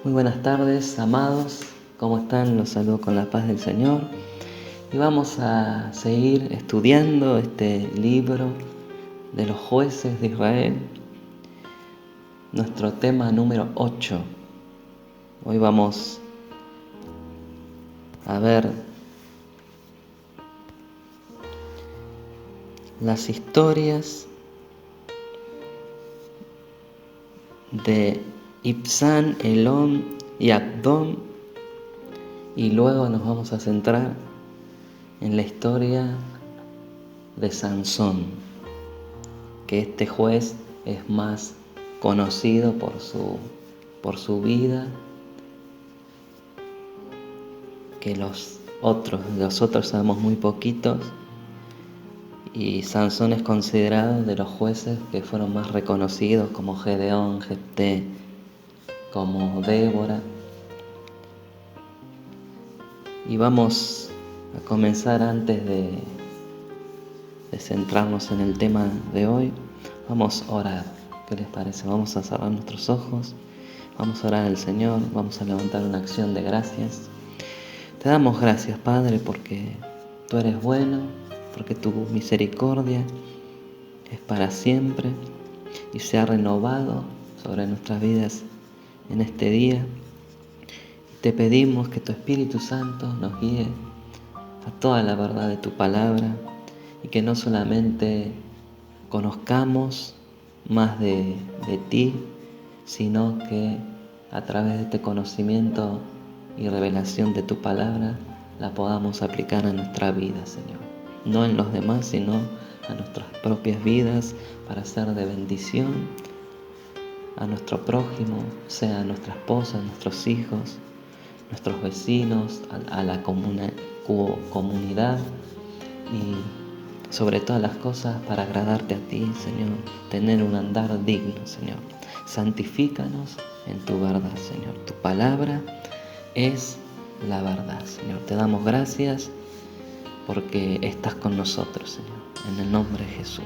Muy buenas tardes, amados. ¿Cómo están? Los saludo con la paz del Señor. Y vamos a seguir estudiando este libro de los jueces de Israel. Nuestro tema número 8. Hoy vamos a ver las historias de Ibzán, Elón y Abdón, y luego nos vamos a centrar en la historia de Sansón, que este juez es más conocido por su vida que los otros. Los otros sabemos muy poquitos, y Sansón es considerado de los jueces que fueron más reconocidos, como Gedeón, Jefté, como Débora. Y vamos a comenzar antes de centrarnos en el tema de hoy. Vamos a orar. ¿Qué les parece? Vamos a cerrar nuestros ojos, vamos a orar al Señor, vamos a levantar una acción de gracias. Te damos gracias, Padre, porque tú eres bueno, porque tu misericordia es para siempre y se ha renovado sobre nuestras vidas en este día. Te pedimos que tu Espíritu Santo nos guíe a toda la verdad de tu palabra, y que no solamente conozcamos más de ti, sino que a través de este conocimiento y revelación de tu palabra la podamos aplicar a nuestra vida, Señor. No en los demás, sino a nuestras propias vidas, para ser de bendición a nuestro prójimo, sea a nuestra esposa, a nuestros hijos, nuestros vecinos, a la comunidad, y sobre todas las cosas para agradarte a ti, Señor, tener un andar digno, Señor. Santifícanos en tu verdad, Señor. Tu palabra es la verdad, Señor. Te damos gracias porque estás con nosotros, Señor. En el nombre de Jesús.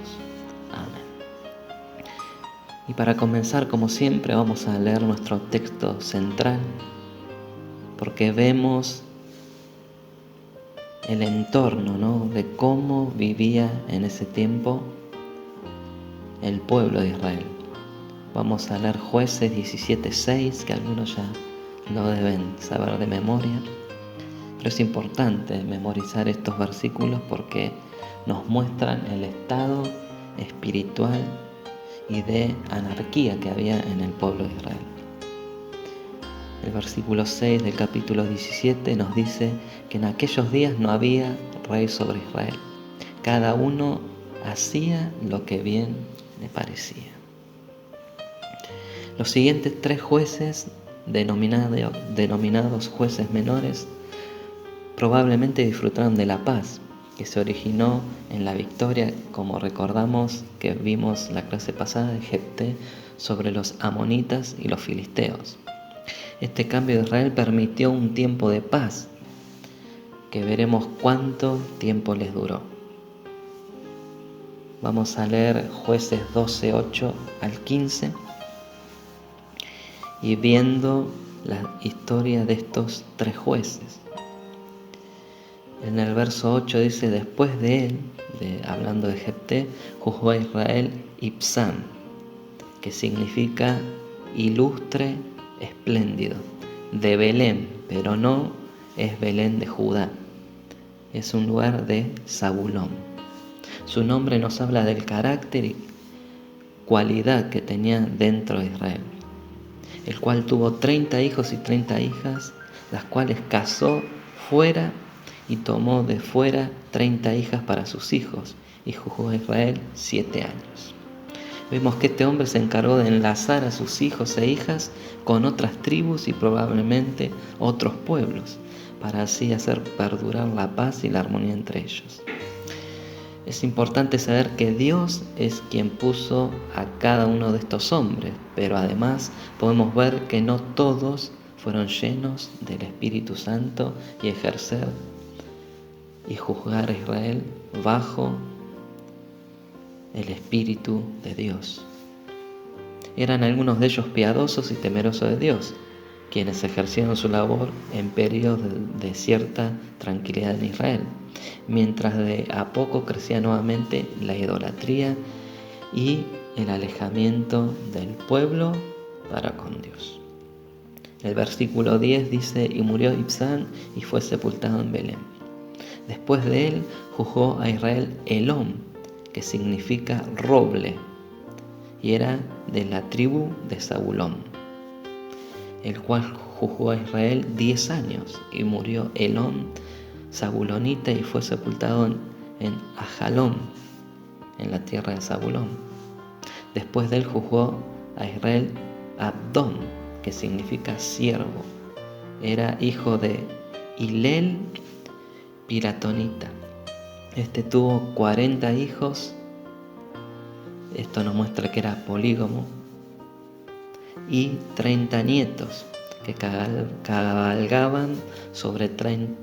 Amén. Y para comenzar, como siempre, vamos a leer nuestro texto central, porque vemos el entorno, ¿no?, de cómo vivía en ese tiempo el pueblo de Israel. Vamos a leer Jueces 17:6, que algunos ya lo deben saber de memoria, pero es importante memorizar estos versículos porque nos muestran el estado espiritual y de anarquía que había en el pueblo de Israel. El versículo 6 del capítulo 17 nos dice que en aquellos días no había rey sobre Israel. Cada uno hacía lo que bien le parecía. Los siguientes 3 jueces, denominados jueces menores, probablemente disfrutaron de la paz que se originó en la victoria, como recordamos que vimos la clase pasada de Jefté, sobre los amonitas y los filisteos. Este cambio de Israel permitió un tiempo de paz, que veremos cuánto tiempo les duró. Vamos a leer Jueces 12:8 al 15, y viendo la historia de estos 3 jueces. En el verso 8 dice: después de él, hablando de Jefté, juzgó a Israel Ibzán, que significa ilustre, espléndido, de Belén, pero no es Belén de Judá, es un lugar de Zabulón. Su nombre nos habla del carácter y cualidad que tenía dentro de Israel, el cual tuvo 30 hijos y 30 hijas, las cuales casó fuera y tomó de fuera 30 hijas para sus hijos, y juzgó a Israel 7 años. Vemos que este hombre se encargó de enlazar a sus hijos e hijas con otras tribus y probablemente otros pueblos, para así hacer perdurar la paz y la armonía entre ellos. Es importante saber que Dios es quien puso a cada uno de estos hombres, pero además podemos ver que no todos fueron llenos del Espíritu Santo y ejercer y juzgar a Israel bajo el Espíritu de Dios. Eran algunos de ellos piadosos y temerosos de Dios, quienes ejercieron su labor en periodos de cierta tranquilidad en Israel, mientras de a poco crecía nuevamente la idolatría y el alejamiento del pueblo para con Dios. El versículo 10 dice: y murió Ibzán y fue sepultado en Belén. Después de él juzgó a Israel Elón, que significa roble, y era de la tribu de Zabulón, el cual juzgó a Israel 10 años, y murió Elón, zabulonita, y fue sepultado en Ajalón, en la tierra de Zabulón. Después de él juzgó a Israel Abdón, que significa siervo, era hijo de Hilel Piratonita. Este tuvo 40 hijos, esto nos muestra que era polígamo, y 30 nietos que cabalgaban sobre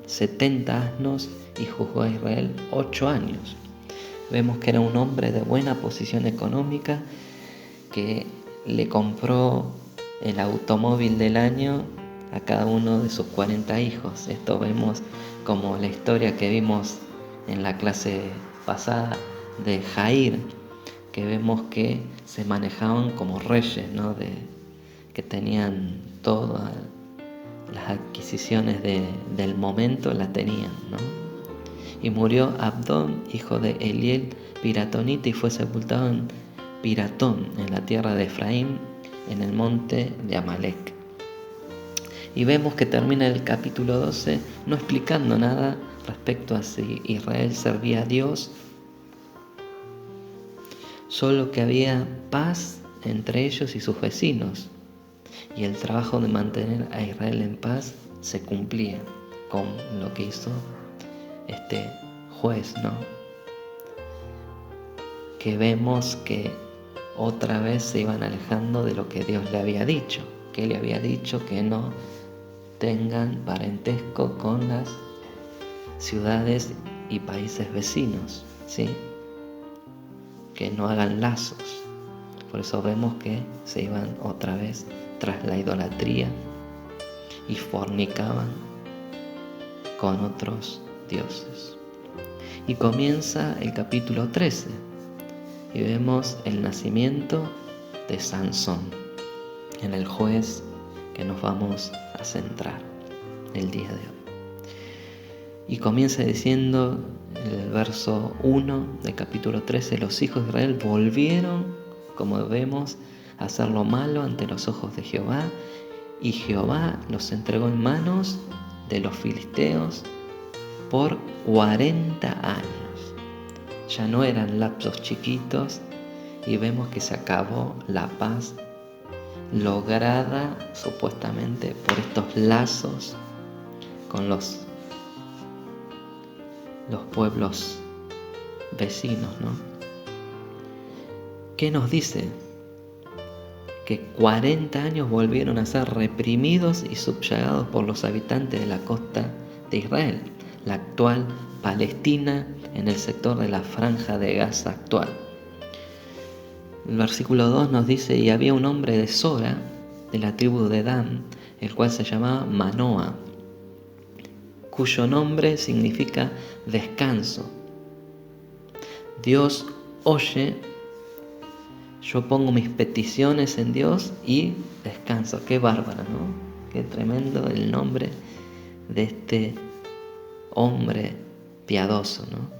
70 asnos, y juzgó a Israel 8 años. Vemos que era un hombre de buena posición económica que le compró el automóvil del año a cada uno de sus 40 hijos. Esto vemos como la historia que vimos en la clase pasada de Jair, que vemos que se manejaban como reyes, ¿no? Que tenían todas las adquisiciones del momento, las tenían, ¿no? Y murió Abdón, hijo de Eliel Piratonita, y fue sepultado en Piratón, en la tierra de Efraín, en el monte de Amalek. Y vemos que termina el capítulo 12 no explicando nada respecto a si Israel servía a Dios, solo que había paz entre ellos y sus vecinos, y el trabajo de mantener a Israel en paz se cumplía con lo que hizo este juez, ¿no? Que vemos que otra vez se iban alejando de lo que Dios le había dicho, que le había dicho que no tengan parentesco con las ciudades y países vecinos, ¿sí? Que no hagan lazos. Por eso vemos que se iban otra vez tras la idolatría y fornicaban con otros dioses. Y comienza el capítulo 13 y vemos el nacimiento de Sansón, en el juez que nos vamos a centrar el día de hoy. Y comienza diciendo el verso 1 del capítulo 13: los hijos de Israel volvieron, como vemos, a hacer lo malo ante los ojos de Jehová, y Jehová los entregó en manos de los filisteos por 40 años. Ya no eran lapsos chiquitos, y vemos que se acabó la paz lograda supuestamente por estos lazos con los pueblos vecinos, ¿no? ¿Qué nos dice? Que 40 años volvieron a ser reprimidos y subyugados por los habitantes de la costa de Israel, la actual Palestina, en el sector de la franja de Gaza actual. El versículo 2 nos dice: y había un hombre de Sora, de la tribu de Dan, el cual se llamaba Manoa, cuyo nombre significa descanso. Dios oye, yo pongo mis peticiones en Dios y descanso. Qué bárbaro, ¿no? Qué tremendo el nombre de este hombre piadoso, ¿no?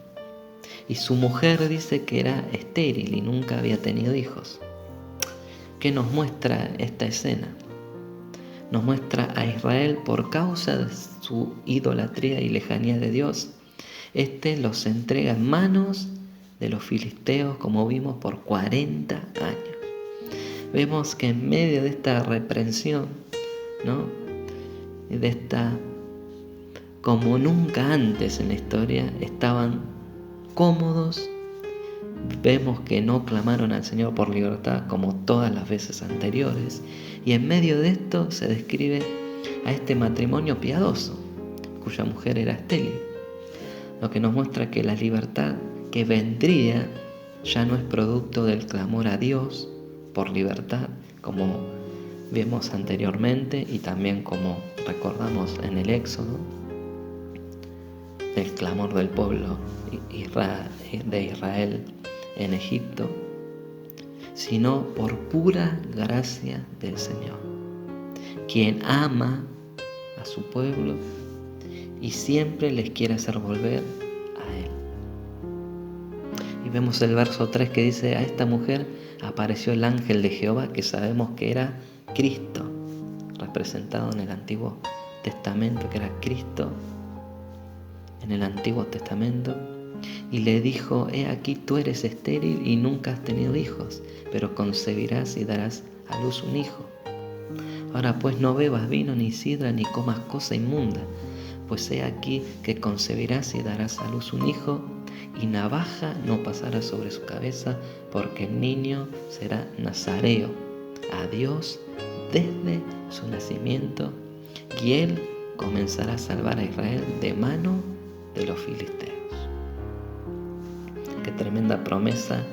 Y su mujer dice que era estéril y nunca había tenido hijos. ¿Qué nos muestra esta escena? Nos muestra a Israel por causa de su idolatría y lejanía de Dios. Los entrega en manos de los filisteos, como vimos, por 40 años. Vemos que en medio de esta reprensión, ¿no? De esta, como nunca antes en la historia, estaban cómodos. Vemos que no clamaron al Señor por libertad como todas las veces anteriores, y en medio de esto se describe a este matrimonio piadoso, cuya mujer era estéril, lo que nos muestra que la libertad que vendría ya no es producto del clamor a Dios por libertad, como vimos anteriormente y también como recordamos en el Éxodo, el clamor del pueblo de Israel en Egipto, sino por pura gracia del Señor, quien ama a su pueblo y siempre les quiere hacer volver a Él. Y vemos el verso 3 que dice: a esta mujer apareció el ángel de Jehová, que sabemos que era Cristo, representado en el Antiguo Testamento, que era Cristo en el Antiguo Testamento, y le dijo: he aquí, tú eres estéril y nunca has tenido hijos, pero concebirás y darás a luz un hijo. Ahora pues no bebas vino ni sidra ni comas cosa inmunda, pues he aquí que concebirás y darás a luz un hijo, y navaja no pasará sobre su cabeza, porque el niño será nazareo a Dios desde su nacimiento, y él comenzará a salvar a Israel de mano de los filisteos. Qué tremenda promesa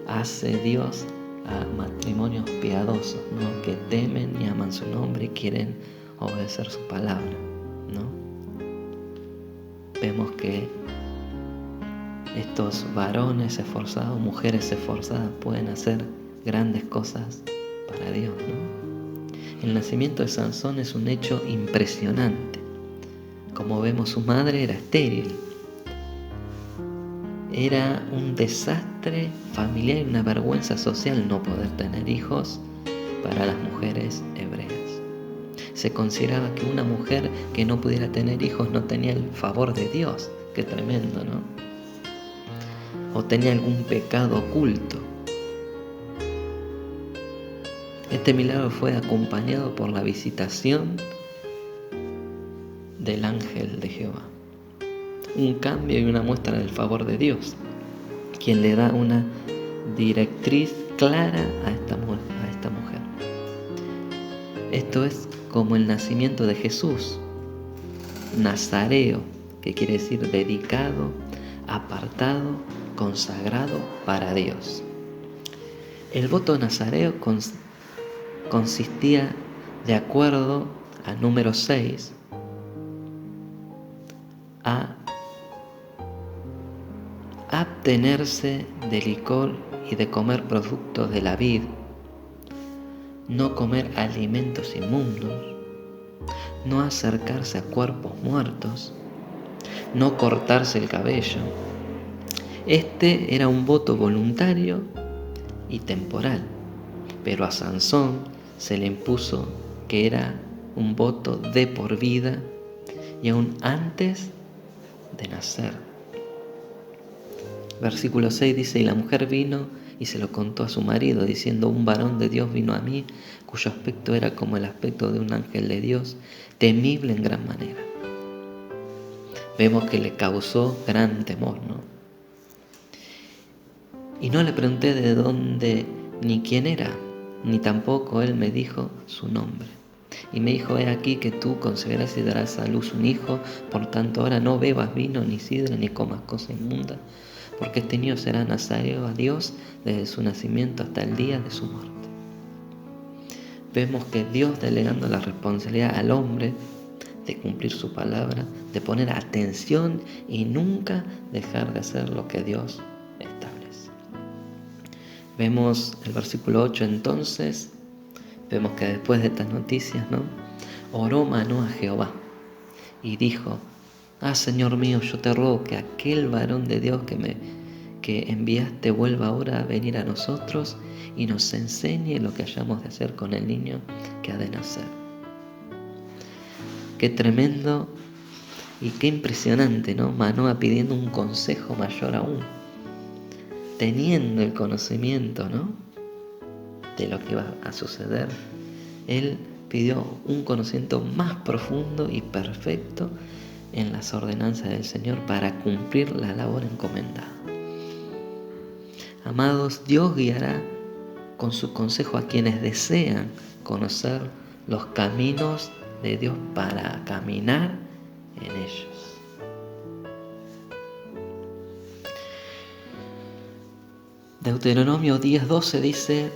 hace Dios a matrimonios piadosos, ¿no? Que temen y aman su nombre y quieren obedecer su palabra, ¿no? Vemos que estos varones esforzados, mujeres esforzadas, pueden hacer grandes cosas para Dios, ¿no? El nacimiento de Sansón es un hecho impresionante. Como vemos, su madre era estéril. Era un desastre familiar y una vergüenza social no poder tener hijos para las mujeres hebreas. Se consideraba que una mujer que no pudiera tener hijos no tenía el favor de Dios. Qué tremendo, ¿no? O tenía algún pecado oculto. Este milagro fue acompañado por la visitación del ángel de Jehová. Un cambio y una muestra del favor de Dios, quien le da una directriz clara a esta mujer. Esto es como el nacimiento de Jesús, nazareo, que quiere decir dedicado, apartado, consagrado para Dios. El voto nazareo consistía, de acuerdo al número 6, a abstenerse de licor y de comer productos de la vid, no comer alimentos inmundos, no acercarse a cuerpos muertos, no cortarse el cabello. Este era un voto voluntario y temporal, pero a Sansón se le impuso que era un voto de por vida y aún antes de nacer. Versículo 6 dice: y la mujer vino y se lo contó a su marido, diciendo: un varón de Dios vino a mí, cuyo aspecto era como el aspecto de un ángel de Dios, temible en gran manera. Vemos que le causó gran temor, ¿no? Y no le pregunté de dónde ni quién era, ni tampoco él me dijo su nombre. Y me dijo: he aquí que tú concebirás y darás a luz un hijo, por tanto ahora no bebas vino ni sidra ni comas cosa inmunda, porque este niño será nazareo a Dios desde su nacimiento hasta el día de su muerte. Vemos que Dios delegando la responsabilidad al hombre de cumplir su palabra, de poner atención y nunca dejar de hacer lo que Dios establece. Vemos el versículo 8 entonces. Vemos que después de estas noticias, ¿no?, oró Manoah a Jehová y dijo: Señor mío, yo te ruego que aquel varón de Dios que enviaste vuelva ahora a venir a nosotros y nos enseñe lo que hayamos de hacer con el niño que ha de nacer. Qué tremendo y qué impresionante, ¿no? Manoah pidiendo un consejo mayor aún, teniendo el conocimiento, ¿no?, de lo que iba a suceder. Él pidió un conocimiento más profundo y perfecto en las ordenanzas del Señor para cumplir la labor encomendada. Amados, Dios guiará con su consejo a quienes desean conocer los caminos de Dios para caminar en ellos. Deuteronomio 10:12 dice: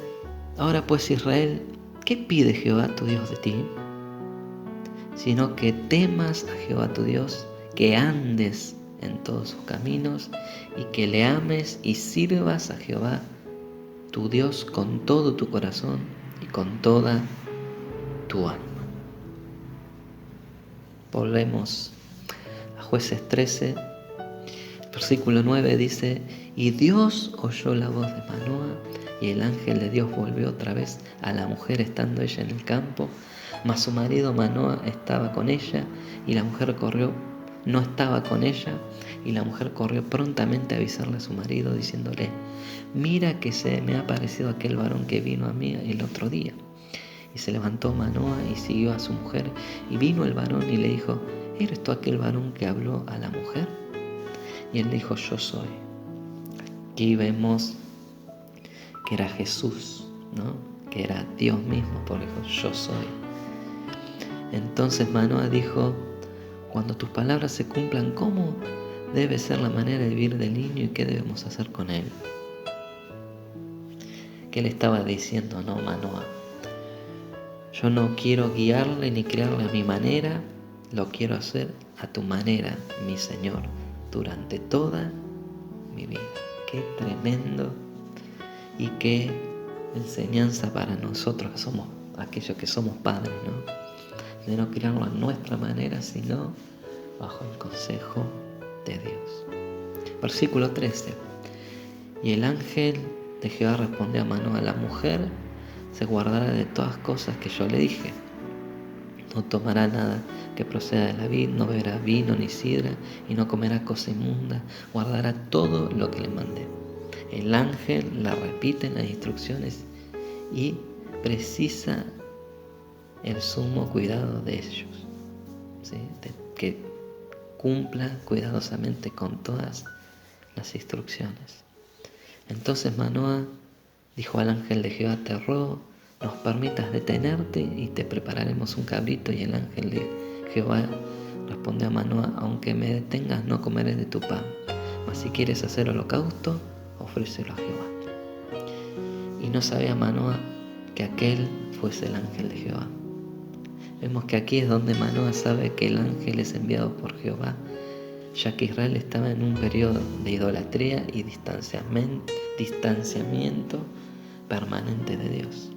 ahora pues, Israel, ¿qué pide Jehová tu Dios de ti? Sino que temas a Jehová tu Dios, que andes en todos sus caminos y que le ames y sirvas a Jehová tu Dios con todo tu corazón y con toda tu alma. Volvemos a Jueces 13, versículo 9 dice: y Dios oyó la voz de Manoa, y el ángel de Dios volvió otra vez a la mujer estando ella en el campo, mas su marido Manoa estaba con ella, y la mujer no estaba con ella, y la mujer corrió prontamente a avisarle a su marido, diciéndole: mira que se me ha aparecido aquel varón que vino a mí el otro día. Y se levantó Manoa y siguió a su mujer, y vino el varón y le dijo: ¿eres tú aquel varón que habló a la mujer? Y él dijo: yo soy. Aquí vemos que era Jesús, ¿no? Que era Dios mismo, porque dijo: yo soy. Entonces Manoa dijo: cuando tus palabras se cumplan, ¿cómo debe ser la manera de vivir del niño y qué debemos hacer con él? ¿Qué le estaba diciendo, no, Manoa? Yo no quiero guiarle ni criarle a mi manera, lo quiero hacer a tu manera, mi Señor, durante toda mi vida. Qué tremendo y qué enseñanza para nosotros que somos aquellos que somos padres, ¿no? De no criarlo a nuestra manera, sino bajo el consejo de Dios. Versículo 13. Y el ángel de Jehová respondió a Manoa: la mujer se guardará de todas cosas que yo le dije. No tomará nada que proceda de la vid, no beberá vino ni sidra, y no comerá cosa inmunda, guardará todo lo que le mandé. El ángel la repite en las instrucciones y precisa el sumo cuidado de ellos, ¿sí? De que cumpla cuidadosamente con todas las instrucciones. Entonces Manoa dijo al ángel de Jehová: te ruego nos permitas detenerte y te prepararemos un cabrito. Y el ángel de Jehová respondió a Manoa: aunque me detengas, no comeré de tu pan, mas si quieres hacer holocausto, ofrécelo a Jehová. Y no sabía Manoa que aquel fuese el ángel de Jehová. Vemos que aquí es donde Manoa sabe que el ángel es enviado por Jehová, ya que Israel estaba en un periodo de idolatría y distanciamiento permanente de Dios.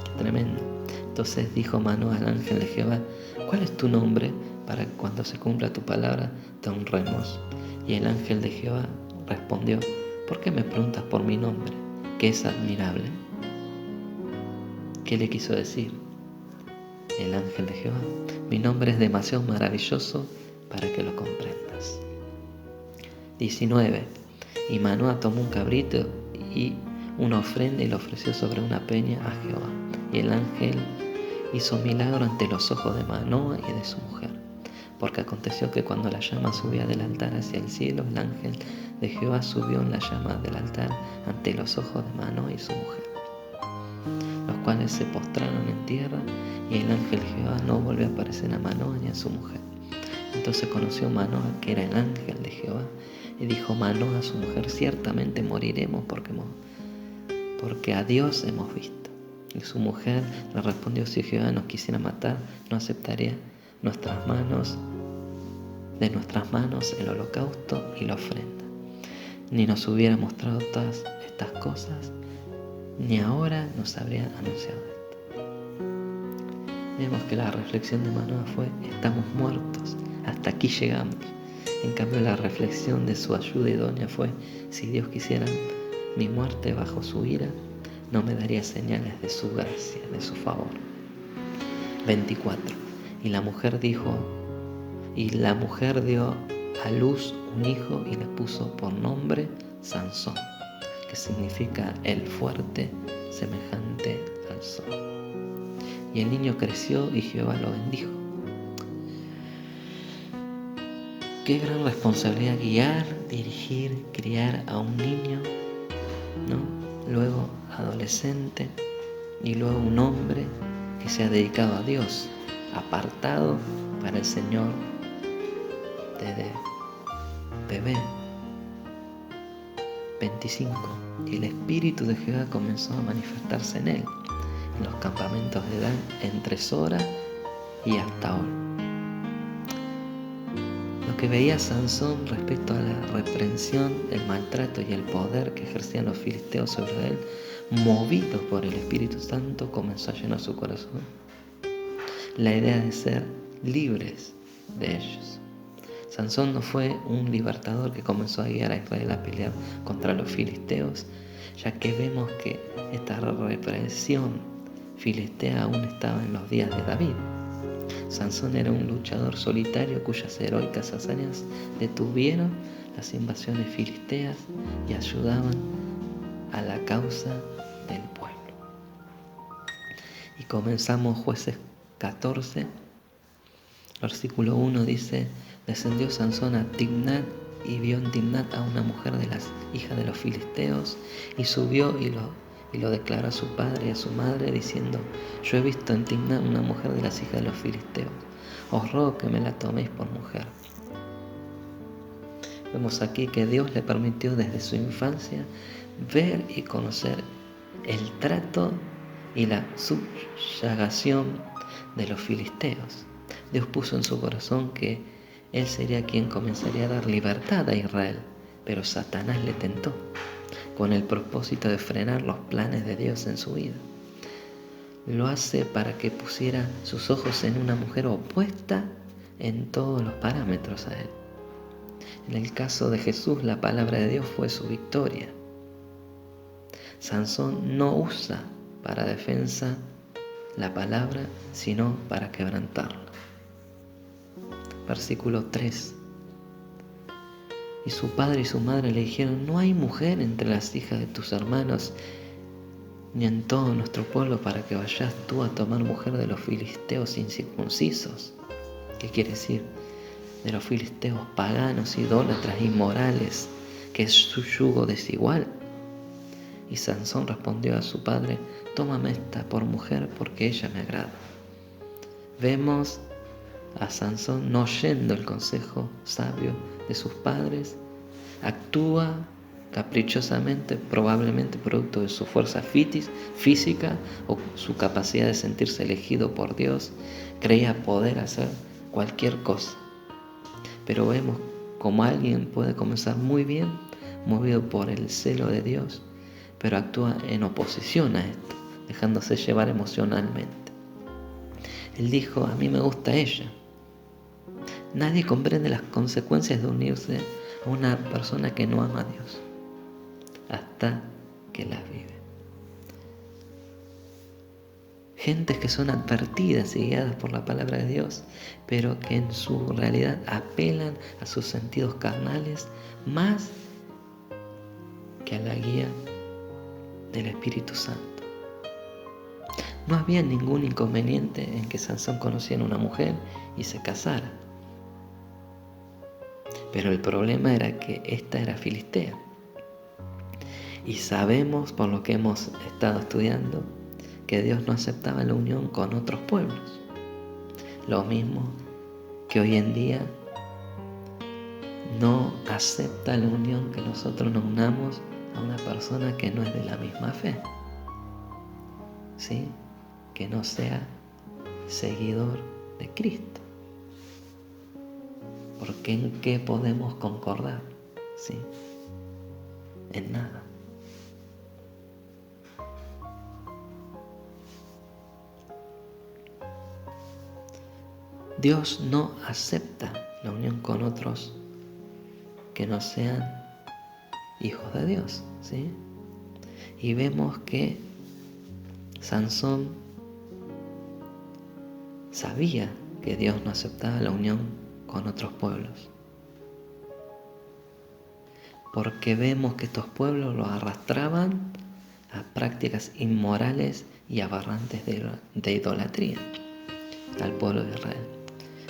Qué tremendo. Entonces dijo Manoa al ángel de Jehová: ¿cuál es tu nombre? Para que cuando se cumpla tu palabra te honremos. Y el ángel de Jehová respondió: ¿por qué me preguntas por mi nombre, que es admirable? ¿Qué le quiso decir el ángel de Jehová? Mi nombre es demasiado maravilloso para que lo comprendas. 19. Y Manoa tomó un cabrito y una ofrenda y lo ofreció sobre una peña a Jehová. Y el ángel hizo milagro ante los ojos de Manoa y de su mujer. Porque aconteció que cuando la llama subía del altar hacia el cielo, el ángel de Jehová subió en la llama del altar ante los ojos de Manoa y su mujer, los cuales se postraron en tierra, y el ángel de Jehová no volvió a aparecer a Manoa ni a su mujer. Entonces conoció Manoa que era el ángel de Jehová, y dijo Manoa a su mujer: ciertamente moriremos porque a Dios hemos visto. Y su mujer le respondió: si Jehová nos quisiera matar, no aceptaría de nuestras manos el holocausto y la ofrenda, ni nos hubiera mostrado todas estas cosas, ni ahora nos habría anunciado esto. Vemos que la reflexión de Manoa fue: estamos muertos, hasta aquí llegamos. En cambio, la reflexión de su ayuda idónea fue: si Dios quisiera mi muerte bajo su ira, no me daría señales de su gracia, de su favor. 24. Y la mujer dio a luz un hijo y le puso por nombre Sansón, que significa el fuerte, semejante al sol. Y el niño creció y Jehová lo bendijo. Qué gran responsabilidad guiar, dirigir, criar a un niño, ¿no? Luego adolescente y luego un hombre que se ha dedicado a Dios, apartado para el Señor desde bebé. 25. Y el Espíritu de Jehová comenzó a manifestarse en él, en los campamentos de Dan entre Sora y Estaol. Lo que veía Sansón respecto a la reprensión, el maltrato y el poder que ejercían los filisteos sobre él, movidos por el Espíritu Santo, comenzó a llenar su corazón la idea de ser libres de ellos. Sansón no fue un libertador que comenzó a guiar a Israel a pelear contra los filisteos, ya que vemos que esta represión filistea aún estaba en los días de David. Sansón era un luchador solitario cuyas heroicas hazañas detuvieron las invasiones filisteas y ayudaban a la causa del pueblo. Y comenzamos Jueces 14, versículo 1 dice: descendió Sansón a Timnat y vio en Timnat a una mujer de las hijas de los filisteos, y subió y lo declaró a su padre y a su madre, diciendo: yo he visto en Timnat una mujer de las hijas de los filisteos, os ruego que me la toméis por mujer. Vemos aquí que Dios le permitió desde su infancia ver y conocer el trato y la subyugación de los filisteos. Dios puso en su corazón que Él sería quien comenzaría a dar libertad a Israel, pero Satanás le tentó con el propósito de frenar los planes de Dios en su vida. Lo hace para que pusiera sus ojos en una mujer opuesta en todos los parámetros a Él. En el caso de Jesús, la palabra de Dios fue su victoria. Sansón no usa para defensa la palabra, sino para quebrantarla. Versículo 3. Y su padre y su madre le dijeron: no hay mujer entre las hijas de tus hermanos, ni en todo nuestro pueblo, para que vayas tú a tomar mujer de los filisteos incircuncisos. ¿Qué quiere decir? De los filisteos paganos, idólatras, inmorales, que es su yugo desigual. Y Sansón respondió a su padre: tómame esta por mujer, porque ella me agrada. Vemos a Sansón no oyendo el consejo sabio de sus padres, actúa caprichosamente, probablemente producto de su fuerza física o su capacidad de sentirse elegido por Dios. Creía poder hacer cualquier cosa. Pero vemos cómo alguien puede comenzar muy bien, movido por el celo de Dios, pero actúa en oposición a esto, dejándose llevar emocionalmente. Él dijo: a mí me gusta ella. Nadie comprende las consecuencias de unirse a una persona que no ama a Dios hasta que las vive. Gentes que son advertidas y guiadas por la palabra de Dios, pero que en su realidad apelan a sus sentidos carnales más que a la guía del Espíritu Santo. No había ningún inconveniente en que Sansón conociera a una mujer y se casara. Pero el problema era que esta era filistea. Y sabemos, por lo que hemos estado estudiando, que Dios no aceptaba la unión con otros pueblos. Lo mismo que hoy en día no acepta la unión que nosotros nos unamos a una persona que no es de la misma fe. ¿Sí? Que no sea seguidor de Cristo. Porque ¿en qué podemos concordar? ¿Sí? En nada. Dios no acepta la unión con otros que no sean hijos de Dios, ¿sí? Y vemos que Sansón sabía que Dios no aceptaba la unión con otros pueblos, porque vemos que estos pueblos lo arrastraban a prácticas inmorales y aberrantes de idolatría al pueblo de Israel.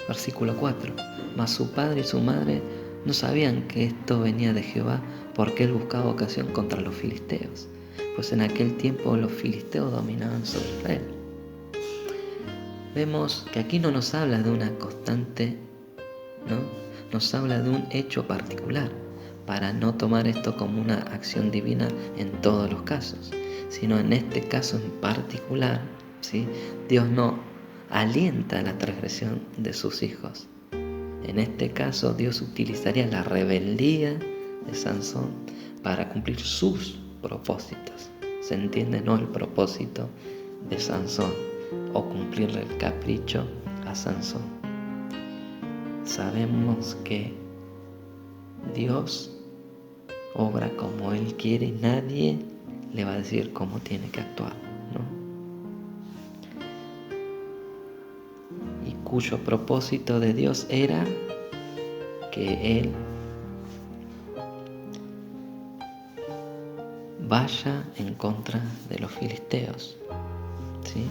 Versículo 4. Mas su padre y su madre no sabían que esto venía de Jehová, porque él buscaba ocasión contra los filisteos, pues en aquel tiempo los filisteos dominaban sobre Israel. Vemos que aquí no nos habla de una constante, ¿no? Nos habla de un hecho particular, para no tomar esto como una acción divina en todos los casos. sino en este caso en particular, ¿sí? Dios no alienta la transgresión de sus hijos. En este caso, Dios utilizaría la rebeldía de Sansón para cumplir sus propósitos. ¿Se entiende? No el propósito de Sansón o cumplirle el capricho a Sansón. Sabemos que Dios obra como Él quiere y nadie le va a decir cómo tiene que actuar, ¿no? Y cuyo propósito de Dios era que Él vaya en contra de los filisteos, ¿sí?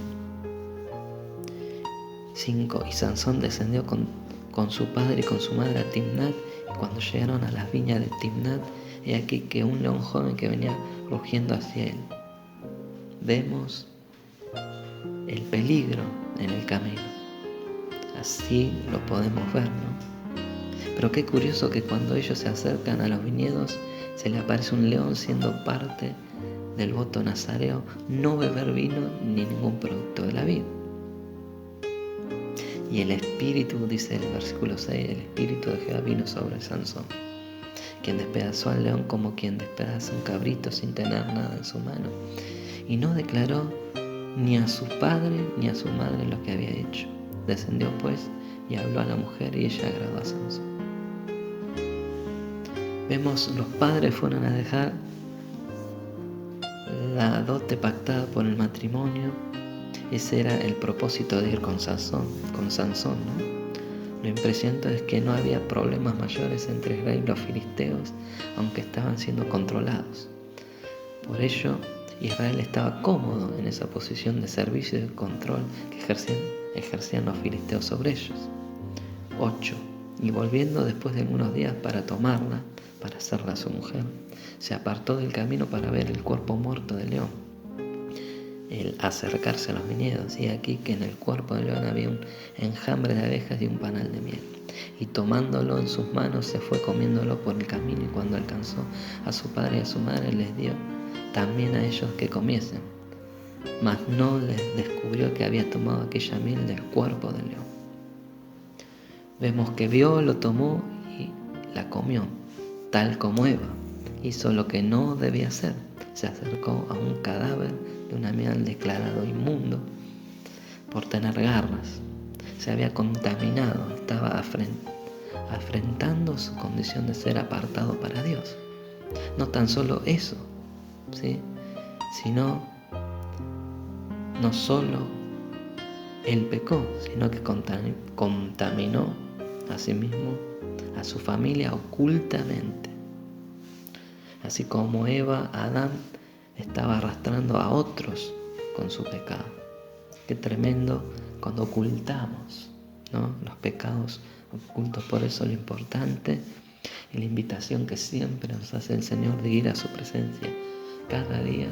5. Y Sansón descendió con su padre y con su madre a Timnat, y cuando llegaron a las viñas de Timnat, he aquí que un león joven que venía rugiendo hacia él. Vemos el peligro en el camino. Así lo podemos ver, ¿no? Pero qué curioso que cuando ellos se acercan a los viñedos, se le aparece un león siendo parte del voto nazareo, no beber vino ni ningún producto de la vid. Y el espíritu, dice el versículo 6, el espíritu de Jehová vino sobre Sansón, quien despedazó al león como quien despedaza un cabrito sin tener nada en su mano. Y no declaró ni a su padre ni a su madre lo que había hecho. Descendió pues y habló a la mujer y ella agradó a Sansón. Vemos, los padres fueron a dejar la dote pactada por el matrimonio. Ese era el propósito de ir con Sansón, ¿no? Lo impresionante es que no había problemas mayores entre Israel y los filisteos, aunque estaban siendo controlados. Por ello, Israel estaba cómodo en esa posición de servicio y de control que ejercían los filisteos sobre ellos. 8. Y volviendo después de algunos días para tomarla, para hacerla su mujer, se apartó del camino para ver el cuerpo muerto del león. El acercarse a los viñedos, y aquí que en el cuerpo del león había un enjambre de abejas y un panal de miel. Y tomándolo en sus manos se fue comiéndolo por el camino, y cuando alcanzó a su padre y a su madre les dio también a ellos que comiesen. Mas no les descubrió que había tomado aquella miel del cuerpo del león. Vemos que vio, lo tomó y la comió, tal como Eva. Hizo lo que no debía hacer. Se acercó a un cadáver de un animal declarado inmundo por tener garras. Se había contaminado, estaba afrentando su condición de ser apartado para Dios. No tan solo eso, ¿sí? Sino no solo él pecó, sino que contaminó a sí mismo, a su familia ocultamente. Así como Eva, Adán estaba arrastrando a otros con su pecado. Qué tremendo cuando ocultamos, ¿no?, los pecados ocultos. Por eso lo importante y la invitación que siempre nos hace el Señor de ir a su presencia cada día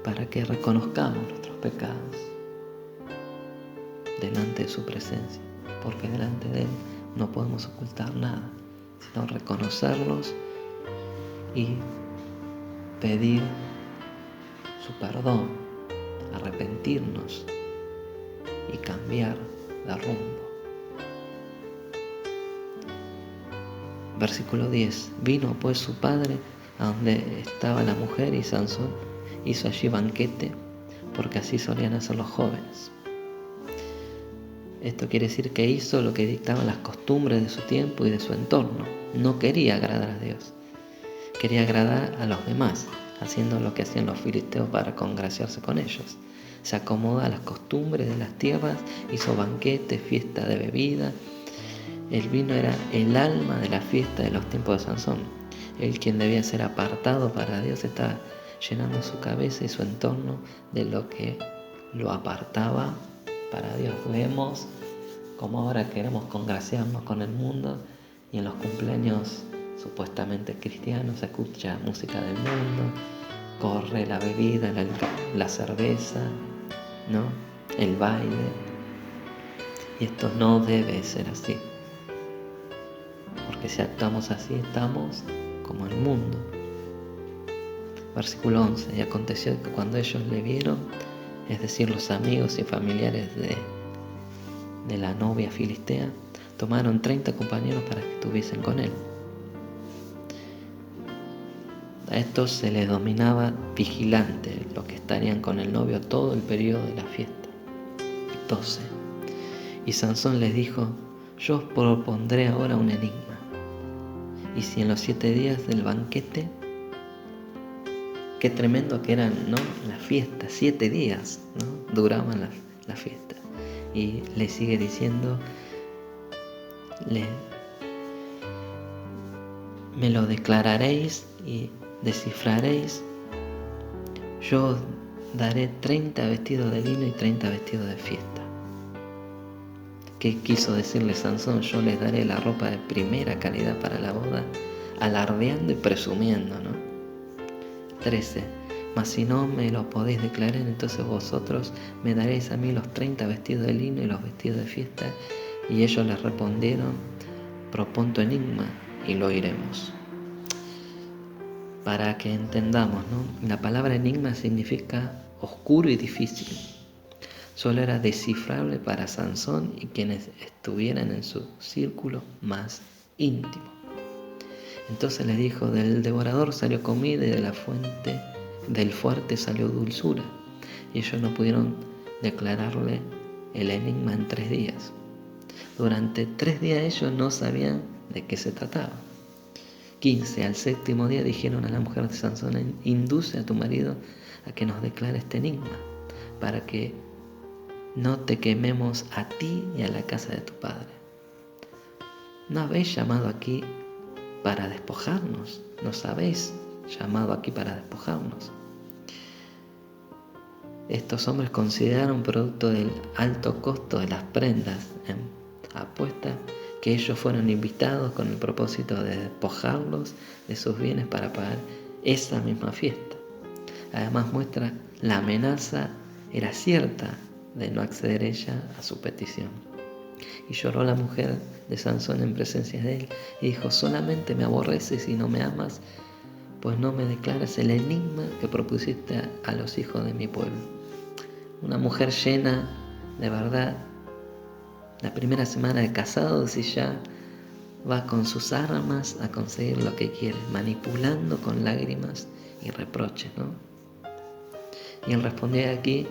para que reconozcamos nuestros pecados delante de su presencia, porque delante de Él no podemos ocultar nada, sino reconocerlos y pedir su perdón, arrepentirnos y cambiar de rumbo. Versículo 10. Vino pues su padre a donde estaba la mujer, y Sansón hizo allí banquete, porque así solían hacer los jóvenes. Esto quiere decir que hizo lo que dictaban las costumbres de su tiempo y de su entorno. No quería agradar a Dios, quería agradar a los demás, haciendo lo que hacían los filisteos para congraciarse con ellos. Se acomoda a las costumbres de las tierras, hizo banquete, fiesta de bebida. El vino era el alma de la fiesta de los tiempos de Sansón. Él, quien debía ser apartado para Dios, estaba llenando su cabeza y su entorno de lo que lo apartaba para Dios. Vemos como ahora queremos congraciarnos con el mundo, y en los cumpleaños supuestamente cristianos se escucha música del mundo, corre la bebida, la cerveza, ¿no?, el baile. Y esto no debe ser así, porque si actuamos así estamos como el mundo. Versículo 11. Y aconteció que cuando ellos le vieron, es decir, los amigos y familiares de la novia filistea, tomaron 30 compañeros para que estuviesen con él. A estos se les dominaba vigilante, los que estarían con el novio todo el periodo de la fiesta. 12. Y Sansón les dijo: yo os propondré ahora un enigma. Y si en los 7 días del banquete, qué tremendo que eran, ¿no?, las fiestas, 7 días, ¿no?, duraban la fiesta. Y le sigue diciendo: me lo declararéis y descifraréis. Yo os daré 30 vestidos de lino y 30 vestidos de fiesta. ¿Qué quiso decirle Sansón? Yo les daré la ropa de primera calidad para la boda, alardeando y presumiendo, ¿no? 13. Mas si no me lo podéis declarar, entonces vosotros me daréis a mí los 30 vestidos de lino y los vestidos de fiesta. Y ellos les respondieron: propon tu enigma y lo oiremos. Para que entendamos, ¿no?, la palabra enigma significa oscuro y difícil. Solo era descifrable para Sansón y quienes estuvieran en su círculo más íntimo. Entonces les dijo: del devorador salió comida y de la fuente del fuerte salió dulzura. Y ellos no pudieron declararle el enigma en 3 días. Durante 3 días ellos no sabían de qué se trataba. 15. Al 7º día dijeron a la mujer de Sansón: induce a tu marido a que nos declare este enigma, para que no te quememos a ti y a la casa de tu padre. ¿No habéis llamado aquí para despojarnos? ¿Nos habéis llamado aquí para despojarnos? Estos hombres consideraron, producto del alto costo de las prendas en apuesta, que ellos fueron invitados con el propósito de despojarlos de sus bienes para pagar esa misma fiesta. Además muestra la amenaza era cierta de no acceder ella a su petición. Y lloró la mujer de Sansón en presencia de él y dijo: solamente me aborreces y no me amas, pues no me declaras el enigma que propusiste a los hijos de mi pueblo. Una mujer llena de verdad. La primera semana de casados y ya va con sus armas a conseguir lo que quiere, manipulando con lágrimas y reproches, ¿no? Y él respondió aquí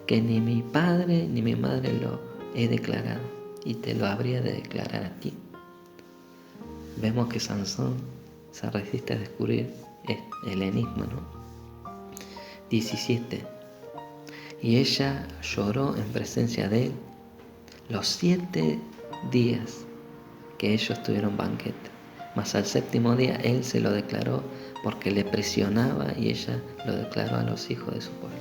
que ni mi padre ni mi madre lo he declarado, y te lo habría de declarar a ti. Vemos que Sansón se resiste a descubrir el enigma, ¿no? 17. Y ella lloró en presencia de él los 7 días que ellos tuvieron banquete. Mas al 7º día él se lo declaró porque le presionaba, y ella lo declaró a los hijos de su pueblo.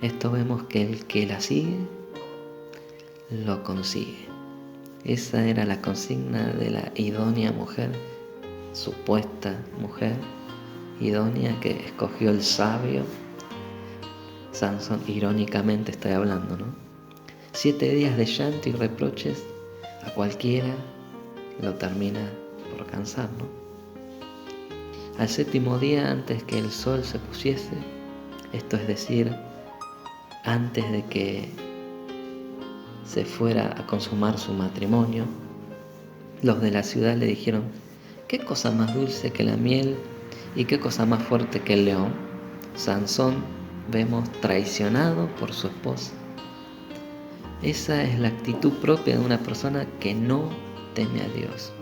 Esto vemos que el que la sigue, lo consigue. Esa era la consigna de la idónea mujer, supuesta mujer idónea que escogió el sabio Sansón. Irónicamente estoy hablando, ¿no? 7 días de llanto y reproches a cualquiera lo termina por cansar, ¿no? Al 7º día, antes que el sol se pusiese, esto es decir, antes de que se fuera a consumar su matrimonio, los de la ciudad le dijeron: ¿qué cosa más dulce que la miel y qué cosa más fuerte que el león? Sansón, vemos, traicionado por su esposa. Esa es la actitud propia de una persona que no teme a Dios.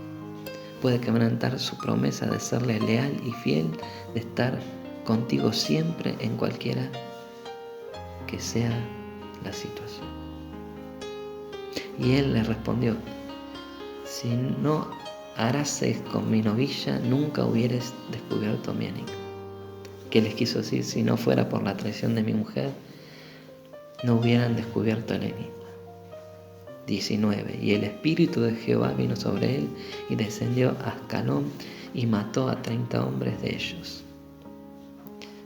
Puede quebrantar su promesa de serle leal y fiel, de estar contigo siempre en cualquiera que sea la situación. Y él le respondió: si no harases con mi novilla, nunca hubieres descubierto mi enigma. ¿Qué les quiso decir? Si no fuera por la traición de mi mujer, no hubieran descubierto el enigma. 19. Y el espíritu de Jehová vino sobre él y descendió a Ascalón y mató a 30 hombres de ellos.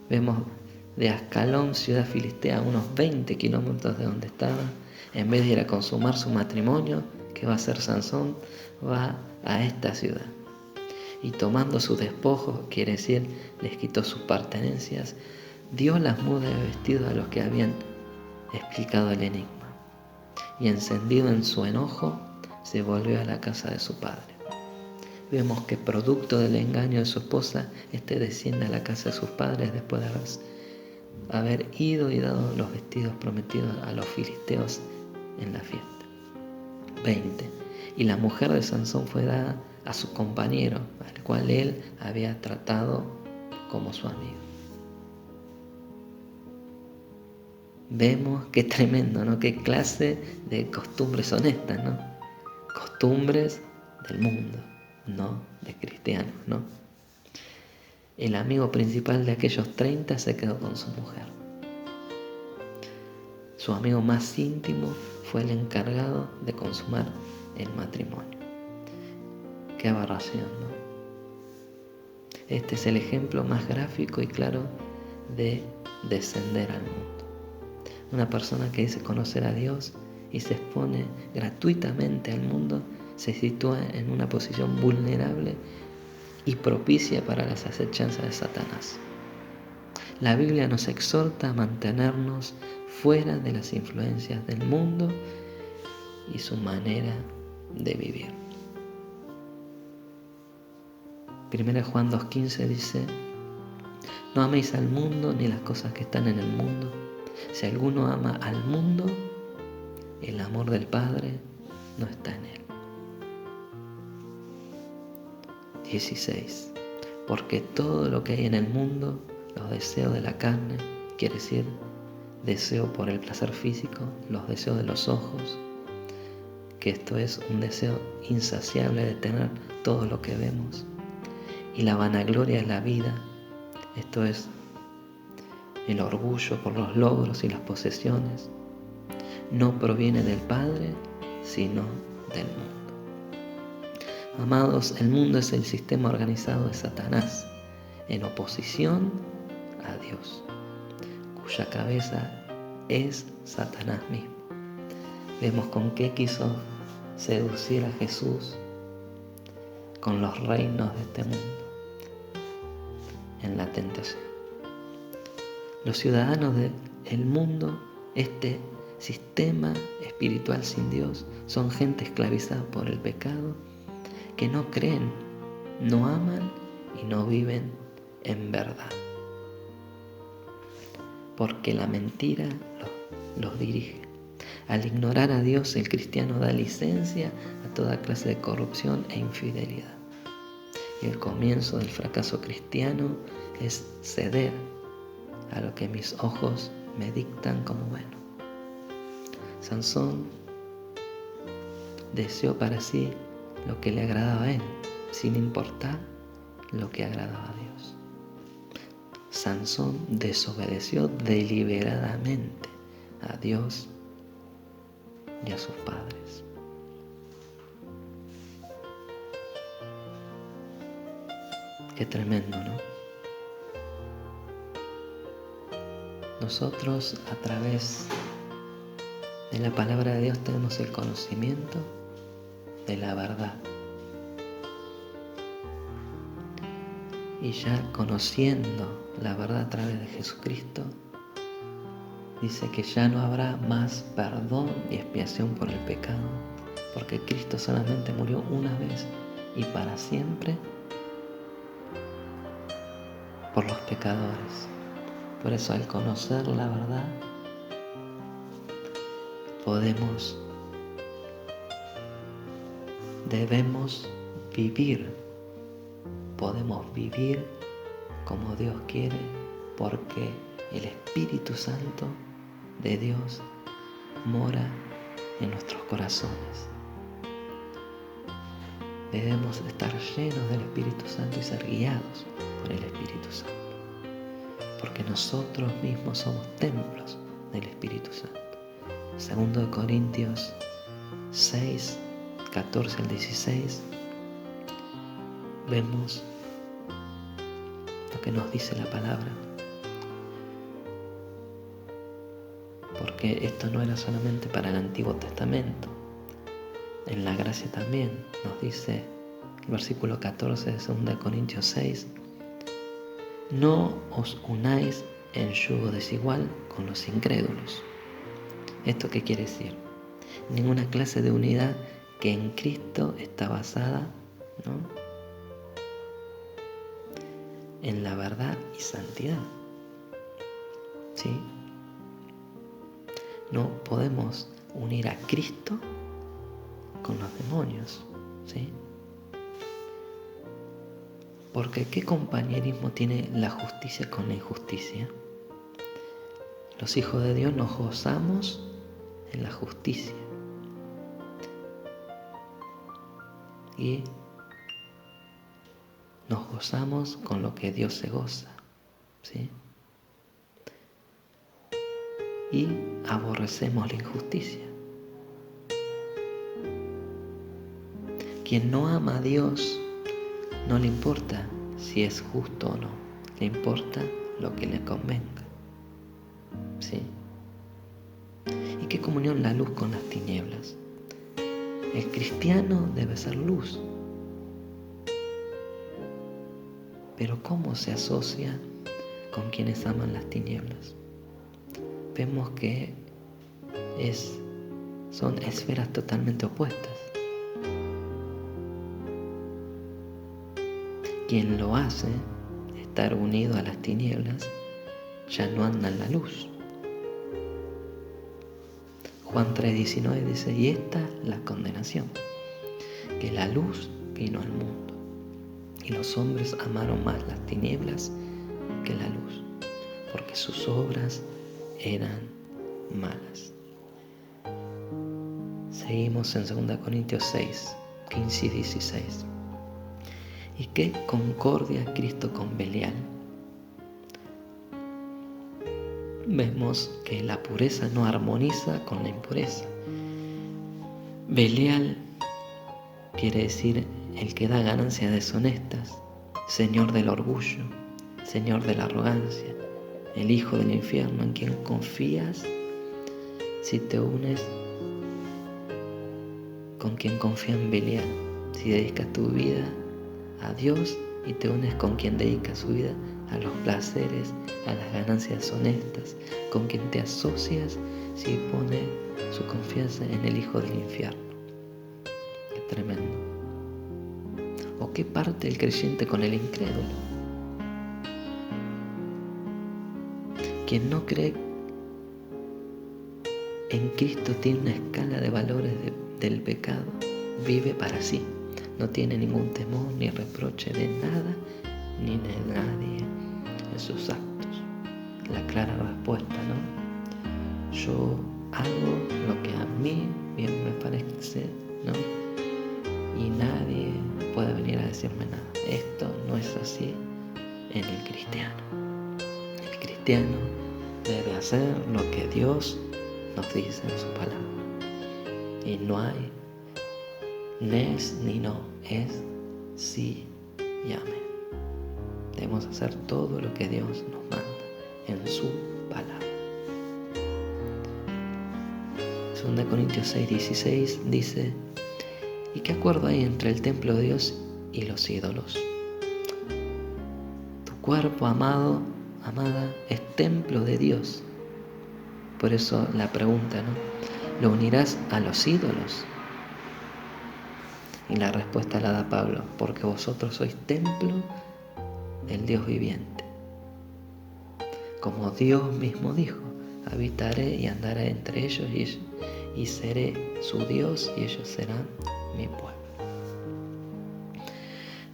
Vemos de Ascalón, ciudad filistea, a unos 20 kilómetros de donde estaba. En vez de ir a consumar su matrimonio, que va a ser Sansón, va a esta ciudad. y tomando sus despojos, quiere decir, les quitó sus pertenencias, dio las mudas de vestido a los que habían explicado el enigma. Y encendido en su enojo, se volvió a la casa de su padre. Vemos que producto del engaño de su esposa, desciende a la casa de sus padres después de haber ido y dado los vestidos prometidos a los filisteos en la fiesta. 20. Y la mujer de Sansón fue dada a su compañero, al cual él había tratado como su amigo. Vemos qué tremendo, ¿no? Qué clase de costumbres son estas, ¿no? Costumbres del mundo, no de cristianos, ¿no? El amigo principal de aquellos 30 se quedó con su mujer. Su amigo más íntimo fue el encargado de consumar el matrimonio. Qué aberración, ¿no? Este es el ejemplo más gráfico y claro de descender al mundo. Una persona que dice conocer a Dios y se expone gratuitamente al mundo se sitúa en una posición vulnerable y propicia para las acechanzas de Satanás. La Biblia nos exhorta a mantenernos fuera de las influencias del mundo y su manera de vivir. 1 Juan 2:15 dice: no améis al mundo ni las cosas que están en el mundo. Si alguno ama al mundo, el amor del Padre no está en él. 16. Porque todo lo que hay en el mundo, los deseos de la carne, quiere decir deseo por el placer físico, los deseos de los ojos, que esto es un deseo insaciable de tener todo lo que vemos, y la vanagloria de la vida, esto es el orgullo por los logros y las posesiones, no proviene del Padre, sino del mundo. Amados, el mundo es el sistema organizado de Satanás, en oposición a Dios, cuya cabeza es Satanás mismo. Vemos con qué quiso seducir a Jesús, con los reinos de este mundo, en la tentación. Los ciudadanos del mundo, este sistema espiritual sin Dios, son gente esclavizada por el pecado, que no creen, no aman y no viven en verdad. Porque la mentira los dirige. Al ignorar a Dios, el cristiano da licencia a toda clase de corrupción e infidelidad. Y el comienzo del fracaso cristiano es ceder a lo que mis ojos me dictan como bueno. Sansón deseó para sí lo que le agradaba a él, sin importar lo que agradaba a Dios. Sansón desobedeció deliberadamente a Dios y a sus padres. Qué tremendo, ¿no? Nosotros, a través de la palabra de Dios, tenemos el conocimiento de la verdad. Y ya conociendo la verdad a través de Jesucristo, dice que ya no habrá más perdón y expiación por el pecado, porque Cristo solamente murió una vez y para siempre por los pecadores. Por eso, al conocer la verdad, debemos vivir como Dios quiere, porque el Espíritu Santo de Dios mora en nuestros corazones. Debemos estar llenos del Espíritu Santo y ser guiados por el Espíritu Santo, porque nosotros mismos somos templos del Espíritu Santo. 2 Corintios 6, 14 al 16, vemos lo que nos dice la palabra. Porque esto no era solamente para el Antiguo Testamento. En la gracia también nos dice el versículo 14 de 2 Corintios 6, no os unáis en yugo desigual con los incrédulos. ¿Esto qué quiere decir? Ninguna clase de unidad que en Cristo está basada, ¿no?, en la verdad y santidad. ¿Sí? No podemos unir a Cristo con los demonios. ¿Sí? Porque ¿qué compañerismo tiene la justicia con la injusticia? Los hijos de Dios nos gozamos en la justicia. Y nos gozamos con lo que Dios se goza. ¿Sí? Y aborrecemos la injusticia. Quien no ama a Dios no le importa si es justo o no, le importa lo que le convenga. ¿Sí? ¿Y qué comunión la luz con las tinieblas? El cristiano debe ser luz. Pero ¿cómo se asocia con quienes aman las tinieblas? Vemos que son esferas totalmente opuestas. Quien lo hace, estar unido a las tinieblas, ya no anda en la luz. Juan 3:19 dice, y esta es la condenación, que la luz vino al mundo, y los hombres amaron más las tinieblas que la luz, porque sus obras eran malas. Seguimos en 2 Corintios 6, 15 y 16. ¿Y qué concordia Cristo con Belial? Vemos que la pureza no armoniza con la impureza. Belial quiere decir el que da ganancias deshonestas, señor del orgullo, señor de la arrogancia, el hijo del infierno, en quien confías si te unes con quien confía en Belial, si dedicas tu vida a Dios y te unes con quien dedica su vida a los placeres, a las ganancias deshonestas, con quien te asocias si pone su confianza en el hijo del infierno. Qué tremendo. ¿O qué parte el creyente con el incrédulo? Quien no cree en Cristo tiene una escala de valores del pecado, vive para sí. No tiene ningún temor ni reproche de nada ni de nadie en sus actos. La clara respuesta, ¿no? Yo hago lo que a mí bien me parece, ¿no? Y nadie puede venir a decirme nada. Esto no es así en el cristiano. El cristiano debe hacer lo que Dios nos dice en su palabra. Y no hay nes ni no, es sí y amén. Debemos hacer todo lo que Dios nos manda en su palabra. 2 Corintios 6:16 dice, ¿y qué acuerdo hay entre el templo de Dios y los ídolos? Tu cuerpo, amado, amada, es templo de Dios. Por eso la pregunta, ¿no? ¿Lo unirás a los ídolos? Y la respuesta la da Pablo, porque vosotros sois templo del Dios viviente. Como Dios mismo dijo, habitaré y andaré entre ellos y seré su Dios y ellos serán mi pueblo.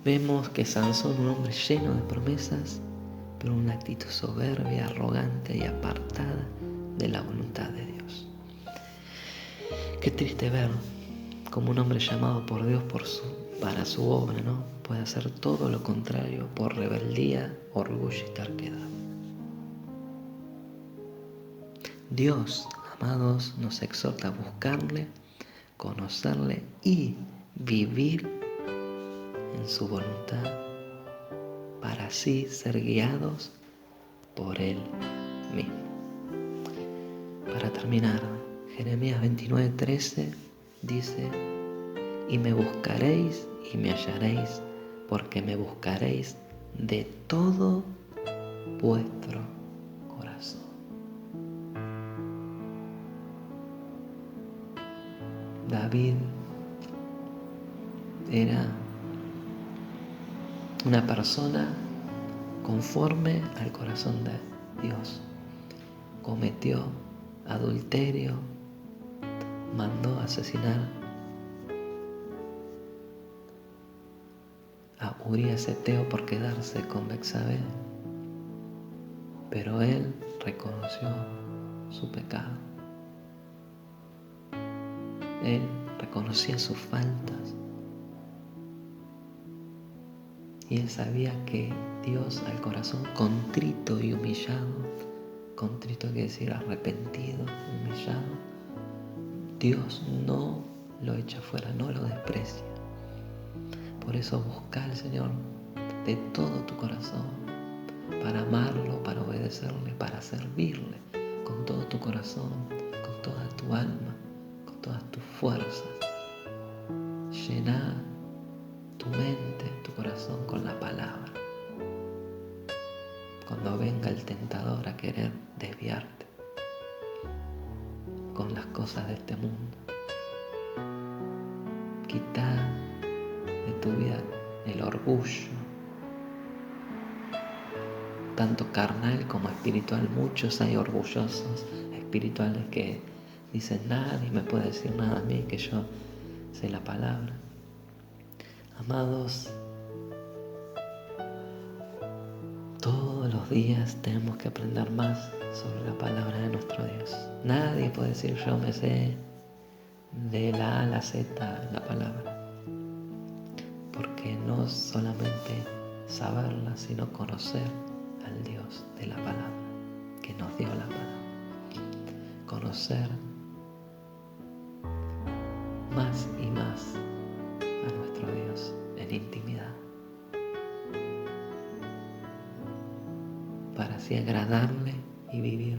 Vemos que Sansón, un hombre lleno de promesas, pero una actitud soberbia, arrogante y apartada de la voluntad de Dios. Qué triste ver como un hombre llamado por Dios para su obra, ¿no? Puede hacer todo lo contrario por rebeldía, orgullo y terquedad. Dios, amados, nos exhorta a buscarle, conocerle y vivir en su voluntad para así ser guiados por Él mismo. Para terminar, Jeremías 29:13 dice, y me buscaréis y me hallaréis, porque me buscaréis de todo vuestro corazón. David era una persona conforme al corazón de Dios. Cometió adulterio, mandó asesinar a Urías Eteo por quedarse con Betsabé, pero él reconoció su pecado. Él reconocía sus faltas y él sabía que Dios, al corazón contrito y humillado, contrito quiere decir arrepentido, humillado, Dios no lo echa fuera, no lo desprecia. Por eso busca al Señor de todo tu corazón, para amarlo, para obedecerle, para servirle con todo tu corazón, con toda tu alma, con todas tus fuerzas. Llena tu mente, tu corazón con la palabra. Cuando venga el tentador a querer desviarte con las cosas de este mundo, quita de tu vida el orgullo, tanto carnal como espiritual. Muchos hay orgullosos espirituales que dicen: nadie me puede decir nada a mí, que yo sé la palabra. Amados, todos los días tenemos que aprender más sobre la palabra de nuestro Dios. Nadie puede decir: yo me sé de la A a la Z la palabra, porque no solamente saberla, sino conocer al Dios de la palabra, que nos dio la palabra. Conocer más y más a nuestro Dios en intimidad, para así agradarle y vivir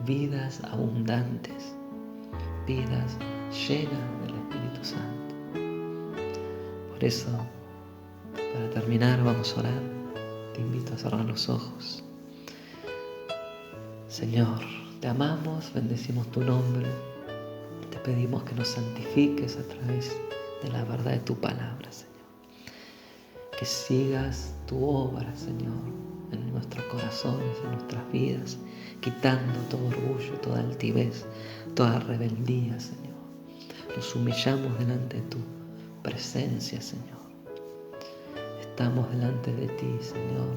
vidas abundantes, vidas llenas del Espíritu Santo. Por eso, para terminar, vamos a orar. Te invito a cerrar los ojos. Señor, te amamos, bendecimos tu nombre. Te pedimos que nos santifiques a través de la verdad de tu palabra, Señor. Que sigas tu obra, Señor, en nuestros corazones, en nuestras vidas, quitando todo orgullo, toda altivez, toda rebeldía, Señor. Nos humillamos delante de tu presencia, Señor. Estamos delante de ti, Señor,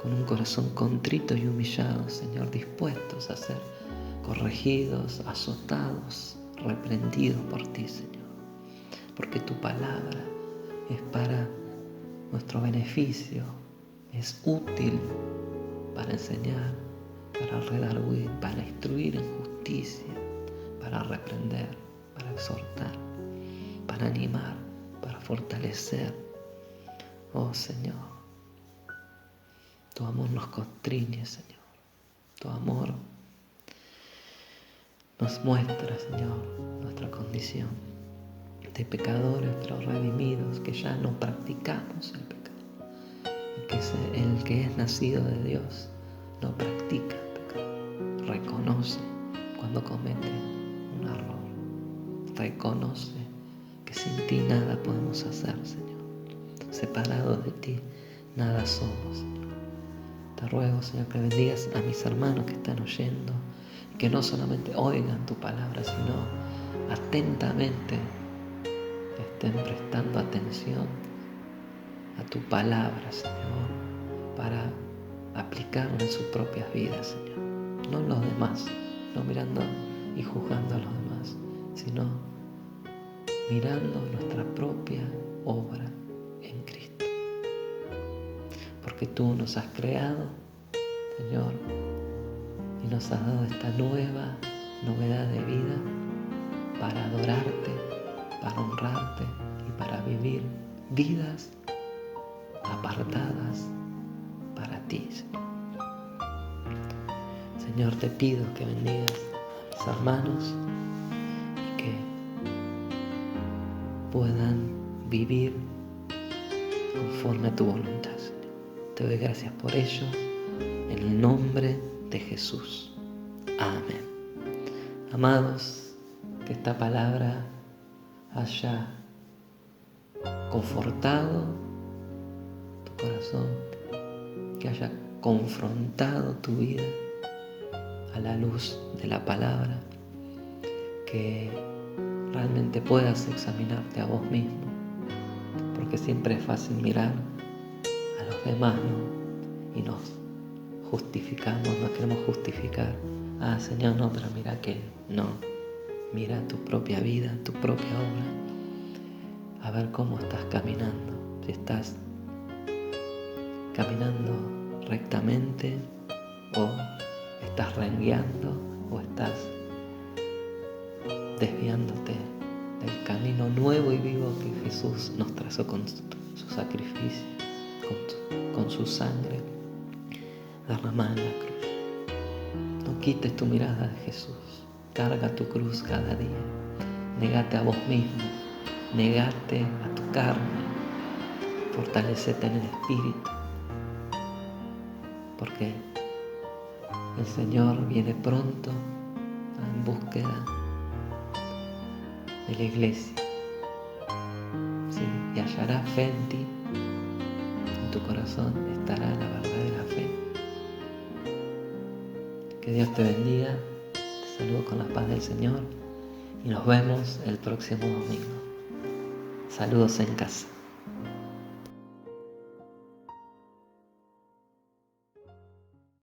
con un corazón contrito y humillado, Señor, dispuestos a ser corregidos, azotados, reprendidos por ti, Señor. Porque tu palabra es para nuestro beneficio, es útil para enseñar, para redarguir, para instruir en justicia, para reprender, para exhortar, para animar, para fortalecer. Oh Señor, tu amor nos constriñe, Señor. Tu amor nos muestra, Señor, nuestra condición de pecadores, pero redimidos, que ya no practicamos el pecado. El que es nacido de Dios no practica el pecado. Reconoce cuando comete un error. Reconoce que sin ti nada podemos hacer, Señor. Separados de ti, nada somos, Señor. Te ruego, Señor, que bendigas a mis hermanos que están oyendo, que no solamente oigan tu palabra, sino atentamente estén prestando atención a tu palabra, Señor, para aplicarla en sus propias vidas, Señor. No en los demás, no mirando y juzgando a los demás, sino mirando nuestra propia obra en Cristo. Porque tú nos has creado, Señor, y nos has dado esta nueva novedad de vida para adorarte, para honrarte y para vivir vidas apartadas para ti, Señor. Señor, te pido que bendigas a mis hermanos y que puedan vivir conforme a tu voluntad, Señor. Te doy gracias por ello, en el nombre de Jesús. Amén. Amados, que esta palabra haya confortado tu corazón, que haya confrontado tu vida a la luz de la palabra, que realmente puedas examinarte a vos mismo, porque siempre es fácil mirar a los demás, ¿no? Y nos justificamos, nos queremos justificar. Ah, Señor, no, pero mira que no. Mira tu propia vida, tu propia obra. A ver cómo estás caminando. Si estás caminando rectamente, o estás rengueando, o estás desviándote del camino nuevo y vivo que Jesús nos trazó con su sacrificio, con su sangre derramada en la cruz. No quites tu mirada de Jesús. Carga tu cruz cada día. Negate a vos mismo. Negate a tu carne. Fortalecete en el Espíritu. Porque el Señor viene pronto en búsqueda de la iglesia. Sí, y hallará fe en ti. En tu corazón estará la verdadera fe. Que Dios te bendiga. Te saludo con la paz del Señor y nos vemos el próximo domingo. Saludos en casa.